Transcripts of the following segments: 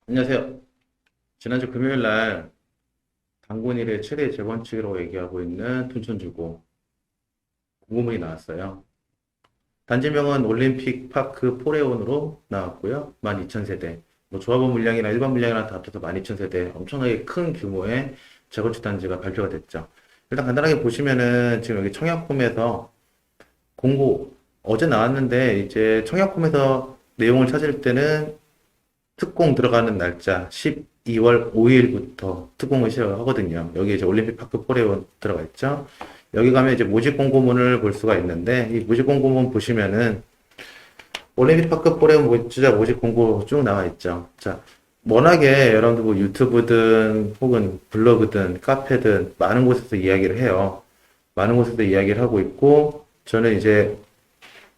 안녕하세요. 지난주 금요일 날 당군일의 최대 재건축이라고 얘기하고 있는 둔촌주공 공고문이 나왔어요. 단지명은 올림픽 파크 포레온으로 나왔고요. 12,000세대. 뭐 조합원 물량이나 일반 물량이랑 다 합쳐서 12,000세대. 엄청나게 큰 규모의 재건축 단지가 발표가 됐죠. 일단 간단하게 보시면은 지금 여기 청약홈에서 공고 어제 나왔는데 이제 청약홈에서 내용을 찾을 때는 특공 들어가는 날짜 12월 5일부터 특공을 시작하거든요. 여기 이제 올림픽 파크 포레온 들어가 있죠. 여기 가면 이제 모집 공고문을 볼 수가 있는데 이 모집 공고문 보시면은 올림픽 파크 포레온 주자 모집 공고 쭉 나와 있죠. 자, 워낙에 여러분들 뭐 유튜브든 혹은 블로그든 카페든 많은 곳에서 이야기를 해요. 많은 곳에서 이야기를 하고 있고 저는 이제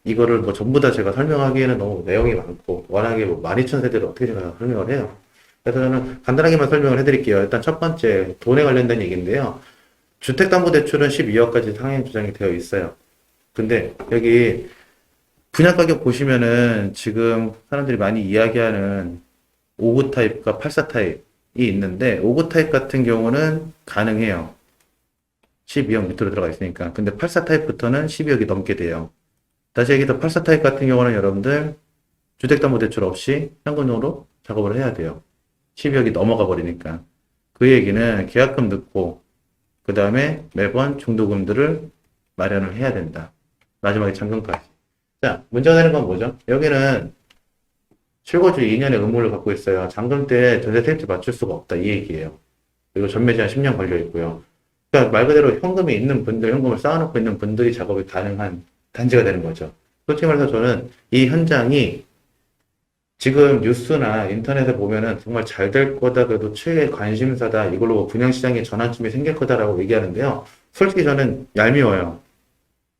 이거를 뭐 전부 다 제가 설명하기에는 너무 내용이 많고 워낙에 뭐 12,000세대를 어떻게 제가 설명을 해요. 그래서 저는 간단하게만 설명을 해드릴게요. 일단 첫 번째 돈에 관련된 얘기인데요. 주택담보대출은 12억까지 상향 조정이 되어 있어요. 근데 여기 분양가격 보시면은 지금 사람들이 많이 이야기하는 5구 타입과 84 타입이 있는데 5구 타입 같은 경우는 가능해요. 12억 밑으로 들어가 있으니까. 근데 84 타입부터는 12억이 넘게 돼요. 다시 얘기해서 84 타입 같은 경우는 여러분들 주택담보대출 없이 현금으로 작업을 해야 돼요. 12억이 넘어가 버리니까. 그 얘기는 계약금 넣고 그 다음에 매번 중도금들을 마련을 해야 된다. 마지막에 잔금까지. 자, 문제가 되는 건 뭐죠? 여기는 실거주 2년의 의무를 갖고 있어요. 잔금 때 전세 세입자 맞출 수가 없다. 이 얘기예요. 그리고 전매 제한 10년 걸려 있고요. 그러니까 말 그대로 현금이 있는 분들, 현금을 쌓아놓고 있는 분들이 작업이 가능한 단지가 되는 거죠. 솔직히 말해서 저는 이 현장이 지금 뉴스나 인터넷에 보면은 정말 잘 될 거다, 그래도 최애 관심사다, 이걸로 뭐 분양시장의 전환점이 생길 거다라고 얘기하는데요. 솔직히 저는 얄미워요.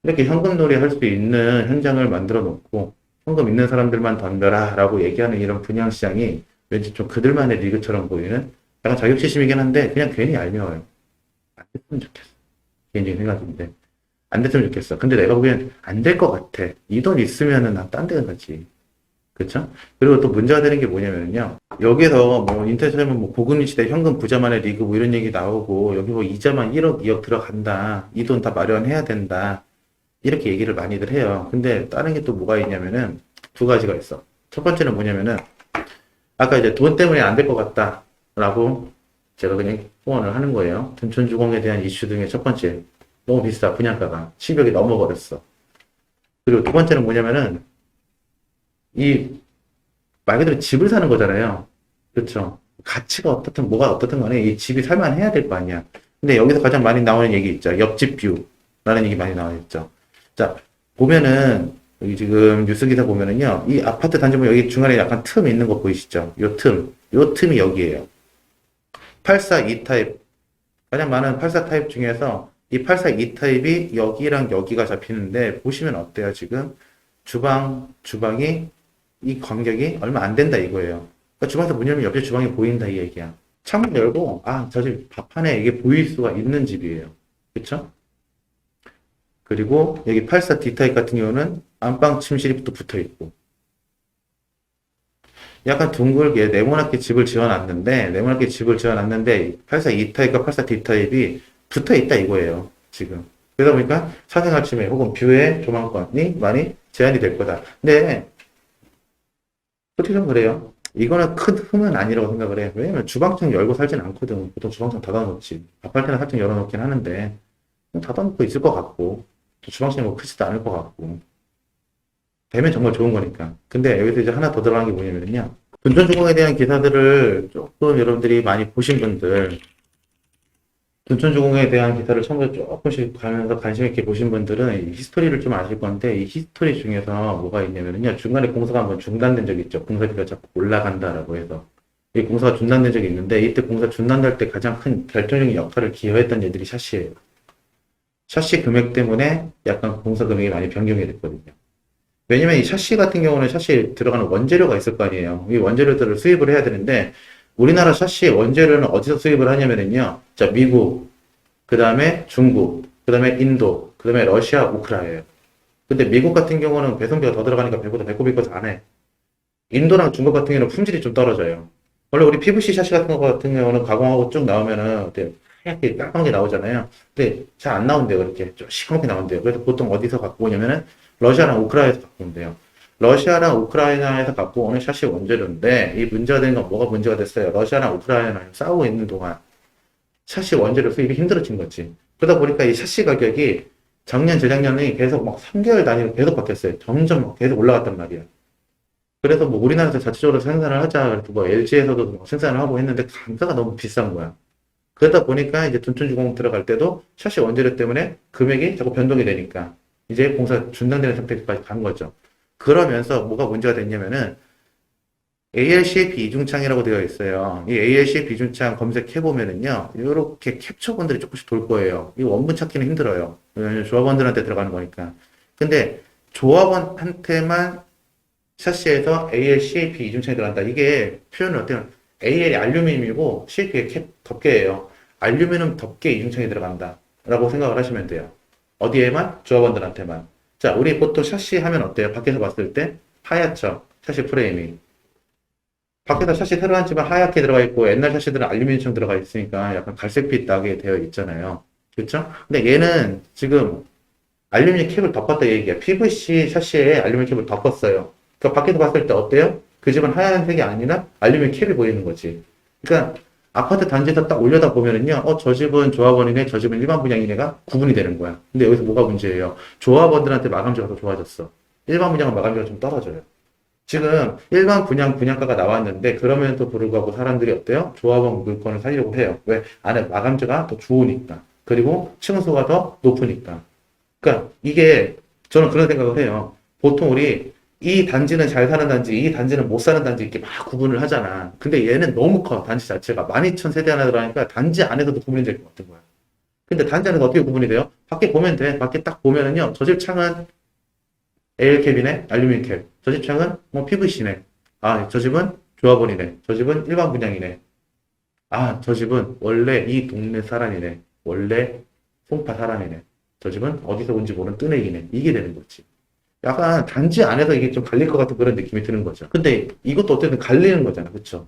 이렇게 현금놀이 할 수 있는 현장을 만들어 놓고 현금 있는 사람들만 덤벼라 라고 얘기하는 이런 분양시장이 왠지 좀 그들만의 리그처럼 보이는 약간 자격지심이긴 한데 그냥 괜히 얄미워요. 안 됐으면 좋겠어. 개인적인 생각인데. 안 됐으면 좋겠어. 근데 내가 보기엔 안 될 것 같아. 이 돈 있으면은 난 딴 데 가지. 그쵸? 그리고 또 문제가 되는 게 뭐냐면요. 여기서 뭐 인터넷에 보면 뭐 고금리 시대 현금 부자만의 리그 뭐 이런 얘기 나오고 여기 뭐 이자만 1억, 2억 들어간다. 이 돈 다 마련해야 된다. 이렇게 얘기를 많이들 해요. 근데 다른 게 또 뭐가 있냐면은 두 가지가 있어. 첫 번째는 뭐냐면은 아까 이제 돈 때문에 안 될 것 같다. 라고 제가 그냥 후원을 하는 거예요. 둔촌주공에 대한 이슈 중에 첫 번째. 너무 비싸, 분양가가. 10억이 넘어버렸어. 그리고 두 번째는 뭐냐면은, 말 그대로 집을 사는 거잖아요. 그렇죠? 가치가 어떻든 뭐가 어떻든 간에 이 집이 살만해야 될 거 아니야. 근데 여기서 가장 많이 나오는 얘기 있죠. 옆집 뷰라는 얘기 많이 나와 있죠. 자, 보면은, 여기 지금 뉴스 기사 보면은요, 이 아파트 단지 보면 여기 중간에 약간 틈 있는 거 보이시죠? 요 틈이 여기에요. 842 타입. 가장 많은 84 타입 중에서 이 842 타입이 여기랑 여기가 잡히는데 보시면 어때요? 지금 주방이 이 간격이 얼마 안 된다 이거예요. 그러니까 주방에서 문 열면 옆에 주방이 보인다 이 얘기야. 창문 열고 저 집 밥하네 이게 보일 수가 있는 집이에요. 그쵸? 그리고 여기 84 D 타입 같은 경우는 안방 침실이 또 붙어 있고 약간 둥글게 네모나게 집을 지어놨는데 84 E 타입과 84 D 타입이 붙어 있다 이거예요. 지금. 그러다 보니까 사생활 침해 혹은 뷰의 조망권이 많이 제한이 될 거다. 근데 솔직히 좀 그래요. 이거는 큰 흠은 아니라고 생각을 해. 왜냐면 주방창 열고 살진 않거든. 보통 주방창 닫아놓지. 밥할 때는 살짝 열어놓긴 하는데 닫아놓고 있을 것 같고 또 주방창이 뭐 크지도 않을 것 같고 되면 정말 좋은 거니까. 근데 여기서 이제 하나 더 들어간 게 뭐냐면요. 둔촌주공에 대한 기사들을 조금 여러분들이 많이 보신 분들, 둔촌주공에 대한 기사를 처음부터 조금씩 가면서 관심 있게 보신 분들은 이 히스토리를 좀 아실 건데, 이 히스토리 중에서 뭐가 있냐면요. 중간에 공사가 한번 중단된 적이 있죠. 공사비가 자꾸 올라간다라고 해서. 이 공사가 중단된 적이 있는데, 이때 공사 중단될 때 가장 큰 결정적인 역할을 기여했던 애들이 샤시예요. 샤시 금액 때문에 약간 공사 금액이 많이 변경이 됐거든요. 왜냐면 이 샤시 같은 경우는 샤시 들어가는 원재료가 있을 거 아니에요. 이 원재료들을 수입을 해야 되는데 우리나라 샤시 원재료는 어디서 수입을 하냐면요. 자, 미국, 그 다음에 중국, 그 다음에 인도, 그 다음에 러시아, 우크라이나예요. 근데 미국 같은 경우는 배송비가 더 들어가니까 배보다 배꼽이 커서 안 해. 인도랑 중국 같은 경우는 품질이 좀 떨어져요. 원래 우리 PVC 샤시 같은 거 같은 경우는 가공하고 쭉 나오면은 어때요? 하얗게 깔끔하게 나오잖아요. 근데 잘 안 나온대요. 그렇게 좀 시커멓게 나온대요. 그래서 보통 어디서 갖고 오냐면은 러시아랑 우크라이나에서 갖고 온대요. 러시아랑 우크라이나에서 갖고 오는 샤시 원재료인데 이 문제가 된 건 뭐가 문제가 됐어요? 러시아랑 우크라이나랑 싸우고 있는 동안 샤시 원재료 수입이 힘들어진 거지. 그러다 보니까 이 샤시 가격이 작년, 재작년에 계속 막 3개월 단위로 계속 바뀌었어요. 점점 막 계속 올라갔단 말이야. 그래서 뭐 우리나라에서 자체적으로 생산을 하자. 그래서 뭐 LG에서도 생산을 하고 했는데 단가가 너무 비싼 거야. 그러다 보니까 이제 둔촌주공 들어갈 때도 샤시 원재료 때문에 금액이 자꾸 변동이 되니까 이제 공사 중단되는 상태까지 간 거죠. 그러면서 뭐가 문제가 됐냐면은 ALCP 이중창이라고 되어 있어요. 이 ALCP 이중창 검색해 보면은요, 이렇게 캡처본들이 조금씩 돌 거예요. 이 원본 찾기는 힘들어요. 왜냐면 조합원들한테 들어가는 거니까. 근데 조합원한테만 샤시에서 ALCP 이중창이 들어간다. 이게 표현을 어때요? AL이 알루미늄이고 CP가 덮개예요. 알루미늄 덮개 이중창이 들어간다. 라고 생각을 하시면 돼요. 어디에만? 조합원들한테만. 자, 우리 보통 샤시 하면 어때요? 밖에서 봤을 때 하얗죠? 샤시 프레임이. 밖에서 샤시 새로 한지만 하얗게 들어가 있고 옛날 샤시들은 알루미늄처럼 들어가 있으니까 약간 갈색빛 나게 되어 있잖아요. 그렇죠? 근데 얘는 지금 알루미늄 캡을 덮었다 얘기야. PVC 샤시에 알루미늄 캡을 덮었어요. 그러니까 밖에서 봤을 때 어때요? 그 집은 하얀색이 아니라 알루미늄 캡이 보이는 거지. 그러니까 아파트 단지에서 딱 올려다 보면은요, 저 집은 조합원이네, 저 집은 일반 분양이네가 구분이 되는 거야. 근데 여기서 뭐가 문제예요? 조합원들한테 마감재가 더 좋아졌어. 일반 분양은 마감재가 좀 떨어져요. 지금 일반 분양가가 나왔는데 그럼에도 불구하고 사람들이 어때요? 조합원 물건을 사려고 해요. 왜? 안에 마감재가 더 좋으니까. 그리고 층수가 더 높으니까. 그러니까 이게 저는 그런 생각을 해요. 보통 우리 이 단지는 잘 사는 단지, 이 단지는 못 사는 단지 이렇게 막 구분을 하잖아. 근데 얘는 너무 커, 단지 자체가. 12,000세대 하나 들어가니까 단지 안에서도 구분이 될 것 같은 거야. 근데 단지 안에서 어떻게 구분이 돼요? 밖에 보면 돼. 밖에 딱 보면은요, 저 집 창은 AL캡이네, 알루미늄 캡. 저 집 창은 뭐 PVC네. 아, 저 집은 조합원이네. 저 집은 일반 분양이네. 아, 저 집은 원래 이 동네 사람이네. 원래 송파 사람이네. 저 집은 어디서 온지 모르는 뜨내기네. 이게 되는 거지. 약간 단지 안에서 이게 좀 갈릴 것 같은 그런 느낌이 드는 거죠. 근데 이것도 어쨌든 갈리는 거잖아. 그쵸?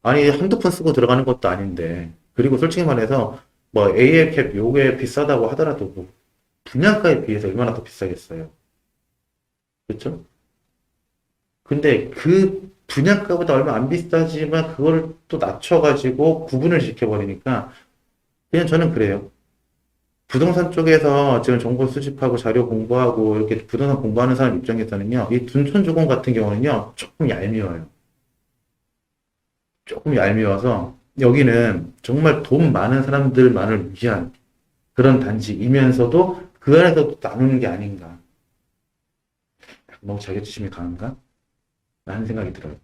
아니, 한두 푼 쓰고 들어가는 것도 아닌데. 그리고 솔직히 말해서 뭐 AL캡 요게 비싸다고 하더라도 뭐 분양가에 비해서 얼마나 더 비싸겠어요. 그쵸? 근데 그 분양가보다 얼마 안 비싸지만 그거를 또 낮춰가지고 구분을 시켜버리니까 그냥 저는 그래요. 부동산 쪽에서 지금 정보 수집하고 자료 공부하고 이렇게 부동산 공부하는 사람 입장에서는요, 이 둔촌주공 같은 경우는요, 조금 얄미워요. 조금 얄미워서 여기는 정말 돈 많은 사람들만을 위한 그런 단지이면서도 그 안에서도 나누는 게 아닌가. 너무 자격지심이 강한가? 라는 생각이 들어요.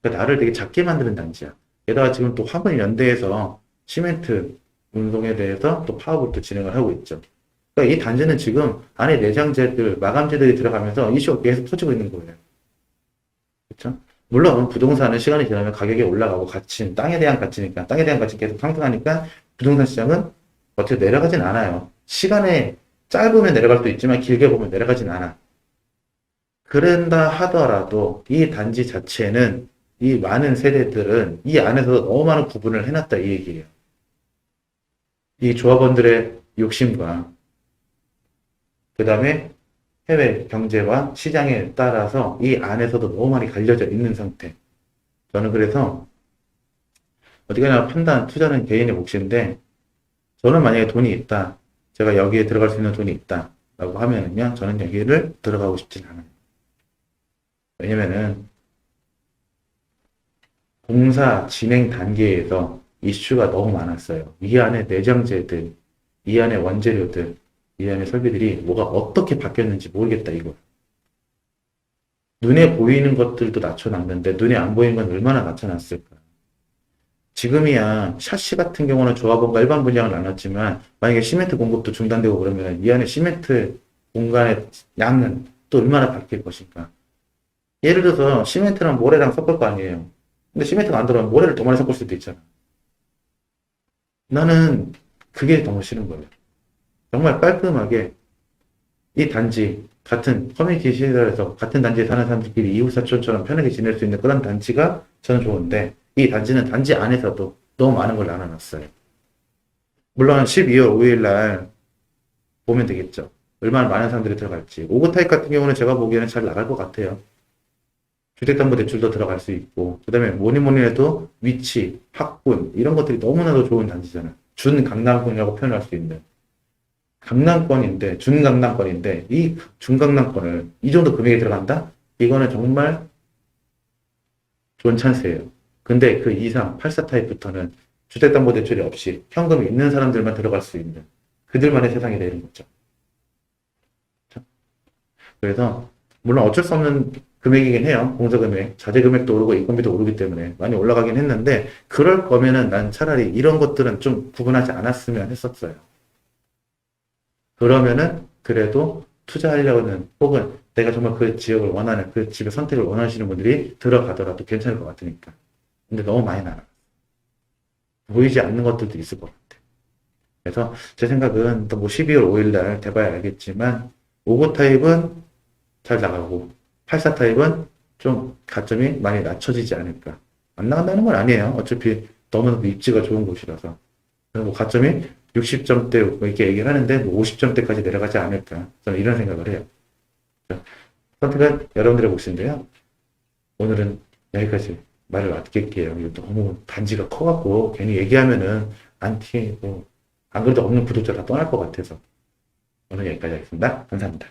그러니까 나를 되게 작게 만드는 단지야. 게다가 지금 또 화물연대에서 시멘트 운송에 대해서 또 파업을 또 진행을 하고 있죠. 그러니까 이 단지는 지금 안에 내장재들, 마감재들이 들어가면서 이슈가 계속 터지고 있는 거예요. 그렇죠? 물론 부동산은 시간이 지나면 가격이 올라가고 가치, 땅에 대한 가치니까 땅에 대한 가치 계속 상승하니까 부동산 시장은 어떻게 내려가진 않아요. 시간에 짧으면 내려갈 수도 있지만 길게 보면 내려가진 않아. 그런다 하더라도 이 단지 자체는 이 많은 세대들은 이 안에서 너무 많은 구분을 해놨다 이 얘기예요. 이 조합원들의 욕심과 그 다음에 해외 경제와 시장에 따라서 이 안에서도 너무 많이 갈려져 있는 상태. 저는 그래서 어디가나 판단, 투자는 개인의 몫인데 저는 만약에 돈이 있다. 제가 여기에 들어갈 수 있는 돈이 있다. 라고 하면은요. 저는 여기를 들어가고 싶진 않아요. 왜냐면은 공사 진행 단계에서 이슈가 너무 많았어요. 이 안에 내장재들, 이 안에 원재료들, 이 안에 설비들이 뭐가 어떻게 바뀌었는지 모르겠다 이거. 눈에 보이는 것들도 낮춰놨는데 눈에 안 보이는 건 얼마나 낮춰놨을까. 지금이야 샤시 같은 경우는 조합원과 일반 분양을 나눴지만 만약에 시멘트 공급도 중단되고 그러면 이 안에 시멘트 공간의 양은 또 얼마나 바뀔 것인가. 예를 들어서 시멘트랑 모래랑 섞을 거 아니에요. 근데 시멘트가 안 들어가면 모래를 더 많이 섞을 수도 있잖아. 나는 그게 너무 싫은 거예요. 정말 깔끔하게 이 단지, 같은 커뮤니티 시설에서 같은 단지에 사는 사람들끼리 이웃사촌처럼 편하게 지낼 수 있는 그런 단지가 저는 좋은데, 이 단지는 단지 안에서도 너무 많은 걸 나눠놨어요. 물론 12월 5일 날 보면 되겠죠. 얼마나 많은 사람들이 들어갈지. 오거타입 같은 경우는 제가 보기에는 잘 나갈 것 같아요. 주택담보대출도 들어갈 수 있고, 그 다음에 뭐니 뭐니 해도 위치, 학군, 이런 것들이 너무나도 좋은 단지잖아요. 준강남권이라고 표현할 수 있는. 강남권인데, 준강남권인데, 이 준강남권을 이 정도 금액이 들어간다? 이거는 정말 좋은 찬스예요. 근데 그 이상 84 타입부터는 주택담보대출이 없이 현금이 있는 사람들만 들어갈 수 있는 그들만의 세상이 되는 거죠. 그래서 물론 어쩔 수 없는 금액이긴 해요. 공사금액, 자재금액도 오르고 인건비도 오르기 때문에 많이 올라가긴 했는데, 그럴 거면은 난 차라리 이런 것들은 좀 구분하지 않았으면 했었어요. 그러면은 그래도 투자하려는, 혹은 내가 정말 그 지역을 원하는, 그 집의 선택을 원하시는 분들이 들어가더라도 괜찮을 것 같으니까. 근데 너무 많이 나가. 보이지 않는 것들도 있을 것 같아. 그래서 제 생각은 또 뭐 12월 5일 날 돼봐야 알겠지만, 59 타입은 잘 나가고 84 타입은 좀 가점이 많이 낮춰지지 않을까. 안 나간다는 건 아니에요. 어차피 너무나도 입지가 좋은 곳이라서. 그래서 뭐 가점이 60점대 이렇게 얘기를 하는데 뭐 50점대까지 내려가지 않을까. 저는 이런 생각을 해요. 선택은 여러분들의 몫인데요. 오늘은 여기까지 말을 아낄게요. 이거 너무 단지가 커갖고 괜히 얘기하면은 안티, 뭐, 안 그래도 없는 구독자 다 떠날 것 같아서 오늘 여기까지 하겠습니다. 감사합니다.